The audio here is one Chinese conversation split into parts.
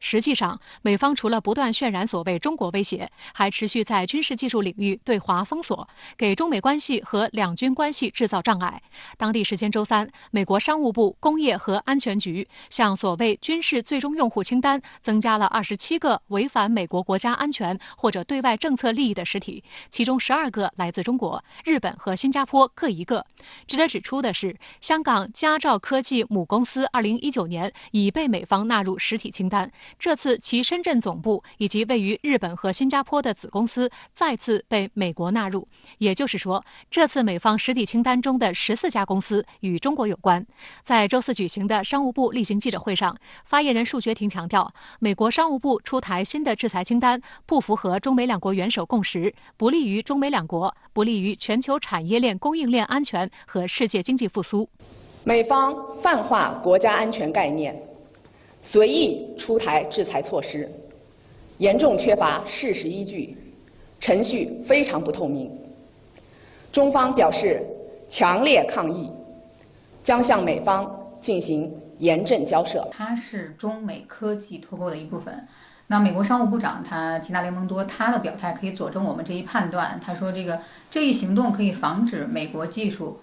实际上，美方除了不断渲染所谓中国威胁，还持续在军事技术领域对华封锁，给中美关系和两军关系制造障碍。当地时间周三，美国商务部工业和安全局向所谓军事最终用户清单增加了27个违反美国国家安全或者对外政策利益的实体，其中12个来自中国、日本和新加坡各1个。值得指出的是，香港佳兆科技母公司2019年已被美方纳入实体清单。这次其深圳总部以及位于日本和新加坡的子公司再次被美国纳入，也就是说，这次美方实体清单中的14家公司与中国有关。在周四举行的商务部例行记者会上，发言人束学庭强调，美国商务部出台新的制裁清单不符合中美两国元首共识，不利于中美两国，不利于全球产业链供应链安全和世界经济复苏。美方泛化国家安全概念，随意出台制裁措施，严重缺乏事实依据，程序非常不透明。中方表示强烈抗议，将向美方进行严正交涉。它是中美科技脱钩的一部分。那美国商务部长吉纳雷蒙多他的表态可以佐证我们这一判断。他说这一行动可以防止美国技术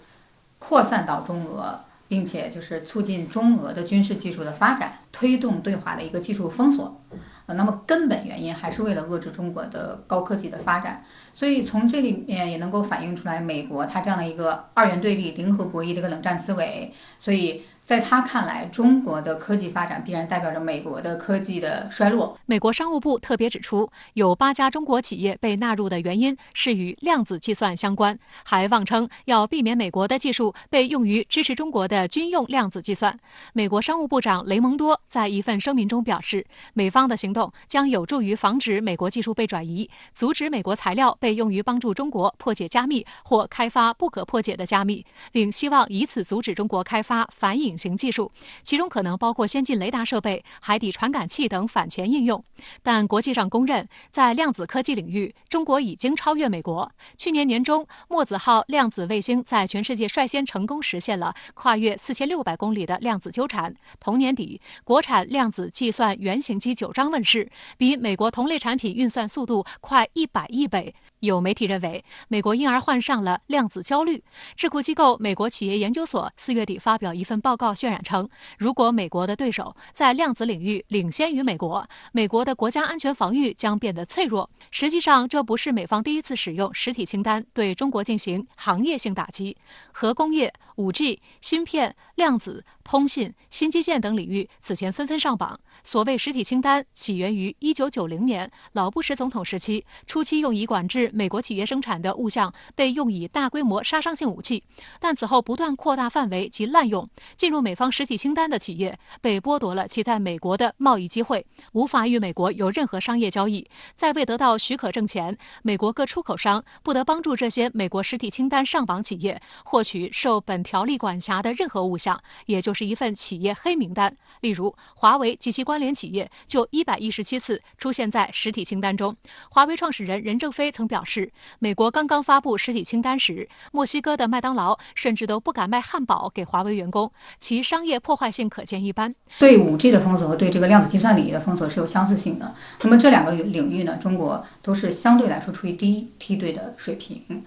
扩散到中俄，并且就是促进中俄的军事技术的发展，推动对华的一个技术封锁。那么根本原因还是为了遏制中国的高科技的发展。所以从这里面也能够反映出来，美国它这样的一个二元对立、零和博弈的一个冷战思维。所以在他看来，中国的科技发展必然代表着美国的科技的衰落。美国商务部特别指出，有8家中国企业被纳入的原因是与量子计算相关，还妄称要避免美国的技术被用于支持中国的军用量子计算。美国商务部长雷蒙多在一份声明中表示，美方的行动将有助于防止美国技术被转移，阻止美国材料被用于帮助中国破解加密或开发不可破解的加密，并希望以此阻止中国开发反隐形技术，其中可能包括先进雷达设备、海底传感器等反潜应用。但国际上公认，在量子科技领域，中国已经超越美国。去年年中，墨子号量子卫星在全世界率先成功实现了跨越4600公里的量子纠缠。同年底，国产量子计算原型机9张问世，比美国同类产品运算速度快100亿倍。有媒体认为，美国因而患上了量子焦虑。智库机构美国企业研究所4月底发表一份报告，渲染称，如果美国的对手在量子领域领先于美国，美国的国家安全防御将变得脆弱。实际上，这不是美方第一次使用实体清单对中国进行行业性打击。核工业、5G、芯片、量子、通信、新基建等领域此前纷纷上榜。所谓实体清单起源于1990年，老布什总统时期，初期用以管制美国企业生产的物项被用以大规模杀伤性武器，但此后不断扩大范围及滥用，进入美方实体清单的企业被剥夺了其在美国的贸易机会，无法与美国有任何商业交易。在未得到许可证前，美国各出口商不得帮助这些美国实体清单上榜企业获取受本条例管辖的任何物项，也就是一份企业黑名单。例如，华为及其关联企业就117次出现在实体清单中。华为创始人任正非曾表示，美国刚刚发布实体清单时，墨西哥的麦当劳甚至都不敢卖汉堡给华为员工，其商业破坏性可见一斑。对5G 的封锁和对这个量子计算领域的封锁是有相似性的。那么这2个领域呢，中国都是相对来说处于第一梯队的水平，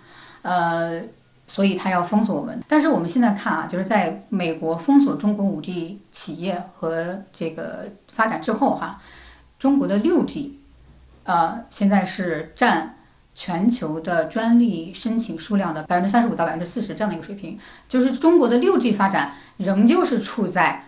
所以它要封锁我们。但是我们现在看啊，就是在美国封锁中国5G 企业和这个发展之后中国的6G，现在是占全球的专利申请数量的35%到40%这样的一个水平，就是中国的6G 发展仍旧是处在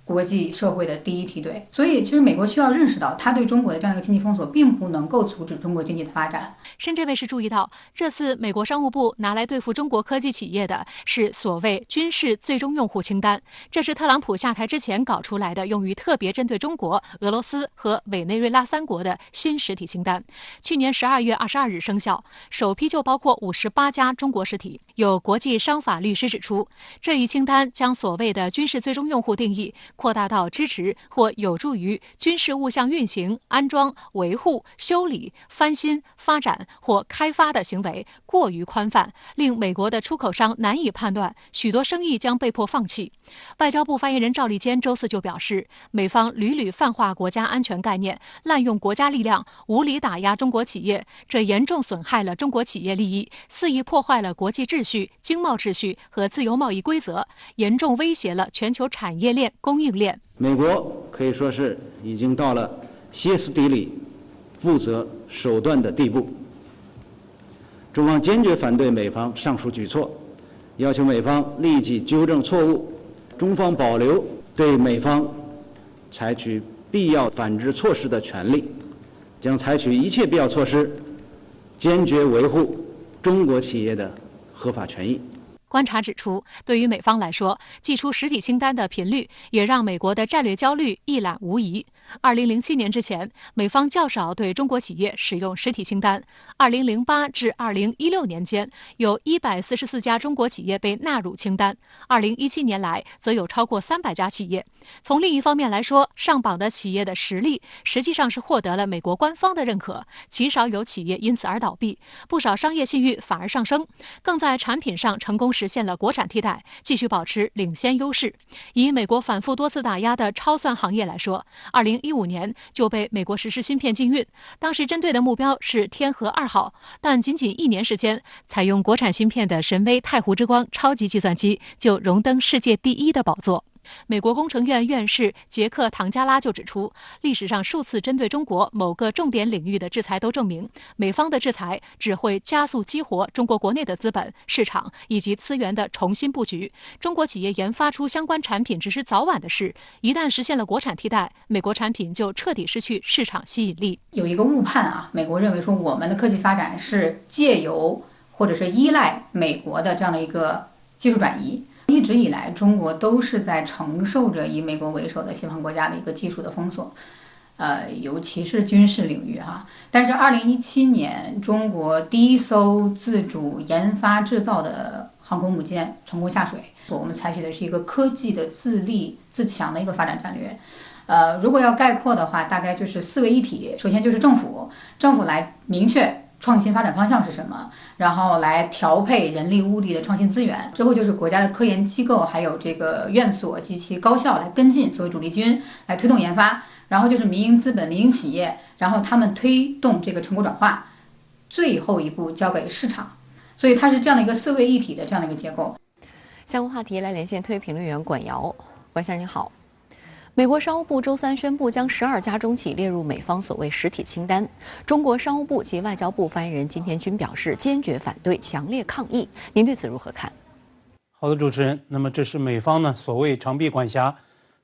国际社会的第一梯队。所以其实美国需要认识到，它对中国的这样一个经济封锁并不能够阻止中国经济的发展。深圳卫视注意到，这次美国商务部拿来对付中国科技企业的是所谓军事最终用户清单，这是特朗普下台之前搞出来的，用于特别针对中国、俄罗斯和委内瑞拉3国的新实体清单。去年12月22日生效，首批就包括58家中国实体。有国际商法律师指出，这一清单将所谓的军事最终用户定义扩大到支持或有助于军事物项运行、安装、维护、修理、翻新、发展或开发的行为过于宽泛，令美国的出口商难以判断，许多生意将被迫放弃。外交部发言人赵立坚周四就表示，美方屡屡泛化国家安全概念，滥用国家力量，无理打压中国企业，这严重损害了中国企业利益，肆意破坏了国际秩序、经贸秩序和自由贸易规则，严重威胁了全球产业链、供应链。美国可以说是已经到了歇斯底里、不择手段的地步。中方坚决反对美方上述举措，要求美方立即纠正错误。中方保留对美方采取必要反制措施的权利，将采取一切必要措施，坚决维护中国企业的合法权益。观察指出，对于美方来说，寄出实体清单的频率也让美国的战略焦虑一览无遗。2007年之前，美方较少对中国企业使用实体清单。2008至2016年间，有144家中国企业被纳入清单。2017年来，则有超过300家企业。从另一方面来说，上榜的企业的实力实际上是获得了美国官方的认可，极少有企业因此而倒闭，不少商业信誉反而上升，更在产品上成功实现了国产替代，继续保持领先优势。以美国反复多次打压的超算行业来说，2015年就被美国实施芯片禁运，当时针对的目标是天河2号，但仅仅1年时间，采用国产芯片的神威太湖之光超级计算机就荣登世界第1的宝座。美国工程院院士杰克·唐加拉就指出，历史上数次针对中国某个重点领域的制裁都证明，美方的制裁只会加速激活中国国内的资本、市场以及资源的重新布局。中国企业研发出相关产品只是早晚的事，一旦实现了国产替代，美国产品就彻底失去市场吸引力。有一个误判啊，美国认为说我们的科技发展是借由或者是依赖美国的这样的一个技术转移。一直以来，中国都是在承受着以美国为首的西方国家的一个技术的封锁，尤其是军事领域哈。但是2017年，中国第一艘自主研发制造的航空母舰成功下水。我们采取的是一个科技的自立自强的一个发展战略。如果要概括的话，大概就是4位一体。首先就是政府来明确创新发展方向是什么，然后来调配人力物力的创新资源，之后就是国家的科研机构还有这个院所及其高校来跟进，作为主力军来推动研发，然后就是民营资本、民营企业，然后他们推动这个成果转化，最后一步交给市场。所以它是这样的一个4位一体的这样的一个结构。相关话题来连线推评论员管瑶。管先生您好。美国商务部周三宣布将12家中企列入美方所谓实体清单。中国商务部及外交部发言人今天均表示坚决反对、强烈抗议。您对此如何看？好的，主持人。那么这是美方呢所谓长臂管辖、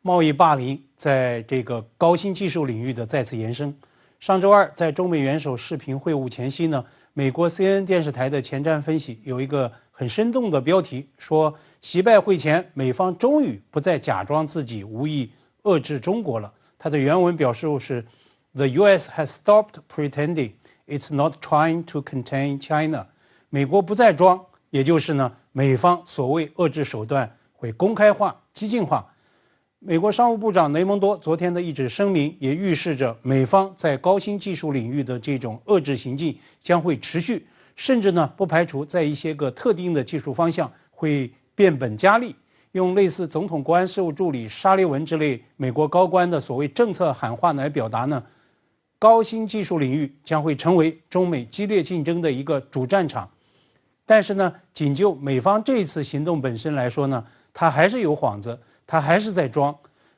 贸易霸凌在这个高新技术领域的再次延伸。上周二在中美元首视频会晤前夕呢，美国 CNN 电视台的前瞻分析有一个很生动的标题，说习拜会前，美方终于不再假装自己无意遏制中国了。它的原文表述是 ：The U.S. has stopped pretending it's not trying to contain China。美国不再装，也就是呢，美方所谓遏制手段会公开化、激进化。美国商务部长雷蒙多昨天的一纸声明也预示着美方在高新技术领域的这种遏制行径将会持续，甚至呢不排除在一些个特定的技术方向会变本加厉。用类似总统国安事务助理沙利文之类美国高官的所谓政策喊话来表达呢，高新技术领域将会成为中美激烈竞争的一个主战场。但是呢，仅就美方这一次行动本身来说呢，它还是有幌子，它还是在装。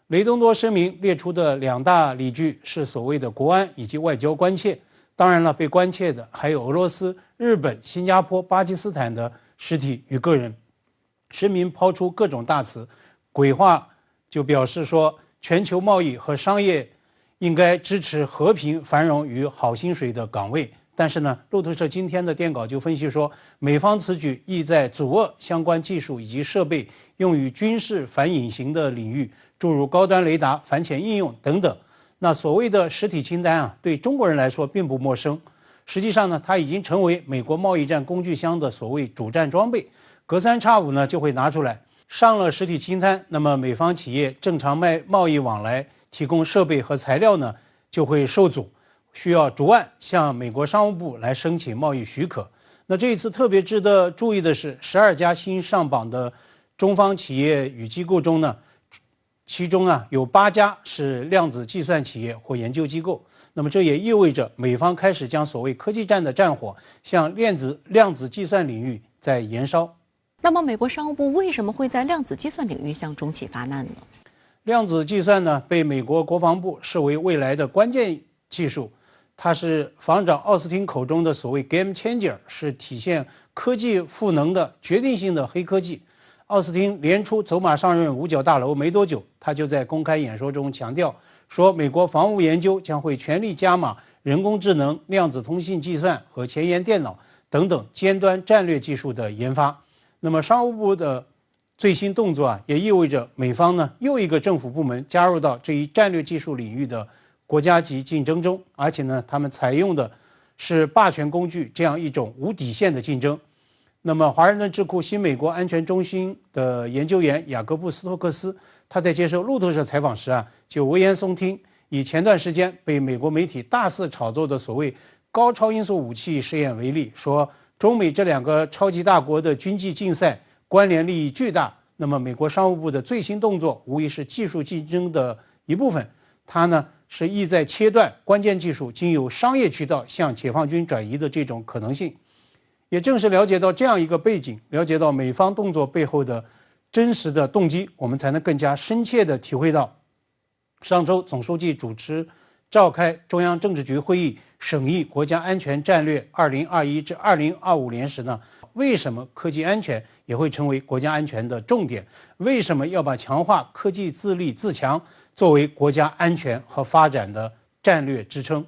雷东多声明列出的2大理据是所谓的国安以及外交关切。当然了，被关切的还有俄罗斯、日本、新加坡、巴基斯坦的实体与个人。声明抛出各种大词，鬼话就表示说，全球贸易和商业应该支持和平、繁荣与好薪水的岗位。但是呢，路透社今天的电稿就分析说，美方此举意在阻遏相关技术以及设备用于军事反隐形的领域，诸如高端雷达、反潜应用等等。那所谓的实体清单啊，对中国人来说并不陌生。实际上呢，它已经成为美国贸易战工具箱的所谓主战装备。隔三差五呢就会拿出来。上了实体清单，那么美方企业正常贸易往来提供设备和材料呢就会受阻，需要逐案向美国商务部来申请贸易许可。那这一次特别值得注意的是，12家新上榜的中方企业与机构中呢，其中有8家是量子计算企业或研究机构。那么这也意味着美方开始将所谓科技战的战火向量子计算领域在延烧。那么美国商务部为什么会在量子计算领域向中企发难呢？量子计算呢，被美国国防部视为未来的关键技术。它是防长奥斯汀口中的所谓 game changer， 是体现科技赋能的决定性的黑科技。奥斯汀年初走马上任五角大楼没多久，他就在公开演说中强调说，美国防务研究将会全力加码人工智能、量子通信计算和前沿电脑等等尖端战略技术的研发。那么商务部的最新动作也意味着美方呢又一个政府部门加入到这一战略技术领域的国家级竞争中，而且呢，他们采用的是霸权工具这样一种无底线的竞争。那么，华盛顿智库新美国安全中心的研究员雅各布·斯托克斯，他在接受路透社采访时就危言耸听，以前段时间被美国媒体大肆炒作的所谓高超音速武器试验为例，说中美这2个超级大国的军纪竞赛关联利益巨大。那么，美国商务部的最新动作无疑是技术竞争的一部分，它呢是意在切断关键技术经由商业渠道向解放军转移的这种可能性。也正是了解到这样一个背景，了解到美方动作背后的真实的动机，我们才能更加深切地体会到，上周总书记主持召开中央政治局会议审议国家安全战略2021至2025年时呢，为什么科技安全也会成为国家安全的重点？为什么要把强化科技自立自强作为国家安全和发展的战略支撑？